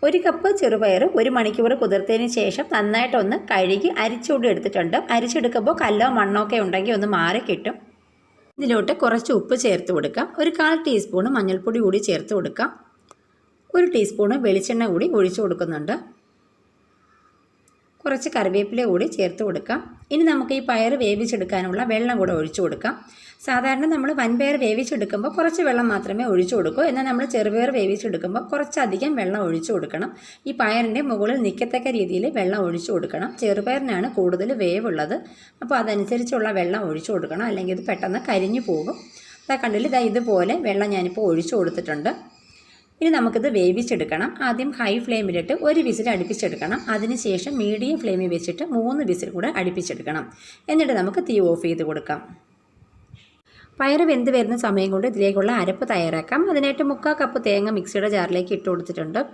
1 cup ചെറുപയർ 1 മണിക്കൂർ കുതിർത്തതിന് ശേഷം നന്നായിട്ടൊന്ന് കഴുകി അരിച്ചുകൊണ്ട് എടുത്തിട്ടുണ്ട്. അരിച്ചെടുക്കുമ്പോൾ കല്ലോ മണ്ണോ ഒക്കെ ഉണ്ടെങ്കിൽ ഒന്ന് മാറി കിട്ടും. ഇതിലോട്ട് കുറച്ച് ഉപ്പ് ചേർത്ത് കൊടുക്കാം. 1/4 ടീസ്പൂൺ മഞ്ഞൾപ്പൊടി കൂടി ചേർത്ത് കൊടുക്കാം. 1 ടീസ്പൂൺ വെളിച്ചെണ്ണ കൂടി ഒഴിച്ചു കൊടുക്കുന്നുണ്ട്. കുറച്ച് കറിവേപ്പില കൂടി ചേർത്ത് കൊടുക്കാം. ഇനി നമുക്ക് ഈ പയർ വേവിച്ചെടുക്കാനുള്ള വെള്ളം കൂടെ ഒഴിച്ചു കൊടുക്കാം. സാധാരണ നമ്മൾ വൻപയർ വേവിച്ചെടുക്കുമ്പോൾ കുറച്ച് വെള്ളം മാത്രമേ ഒഴിച്ചു കൊടുക്കൂ. എന്നാൽ നമ്മൾ ചെറുപയർ വേവിച്ചെടുക്കുമ്പോൾ കുറച്ചധികം വെള്ളം ഒഴിച്ചു കൊടുക്കണം. ഈ പയറിൻ്റെ മുകളിൽ നിൽക്കത്തക്ക രീതിയിൽ വെള്ളം ഒഴിച്ചു കൊടുക്കണം. ചെറുപയറിനാണ് കൂടുതൽ വേവുള്ളത്. അപ്പോൾ അതനുസരിച്ചുള്ള വെള്ളം ഒഴിച്ചു കൊടുക്കണം, അല്ലെങ്കിൽ ഇത് പെട്ടെന്ന് കരിഞ്ഞു പോകും. കണ്ടില്ല, ഇതുപോലെ വെള്ളം ഞാനിപ്പോൾ ഒഴിച്ചു കൊടുത്തിട്ടുണ്ട്. ഇനി നമുക്കിത് വേവിച്ചെടുക്കണം. ആദ്യം ഹൈ ഫ്ലെയിമിലിട്ട് 1 വിസിൽ അടുപ്പിച്ചെടുക്കണം. അതിനുശേഷം മീഡിയം ഫ്ലെയിമിൽ വെച്ചിട്ട് 3 വിസിൽ കൂടെ അടുപ്പിച്ചെടുക്കണം. എന്നിട്ട് നമുക്ക് തീ ഓഫ് ചെയ്ത് കൊടുക്കാം. പയർ വെന്ത് വരുന്ന സമയം കൊണ്ട് ഇതിലേക്കുള്ള അരപ്പ് തയ്യാറാക്കാം. അതിനായിട്ട് 3/4 കപ്പ് തേങ്ങ മിക്സിയുടെ ജാറിലേക്ക് ഇട്ട് കൊടുത്തിട്ടുണ്ട്.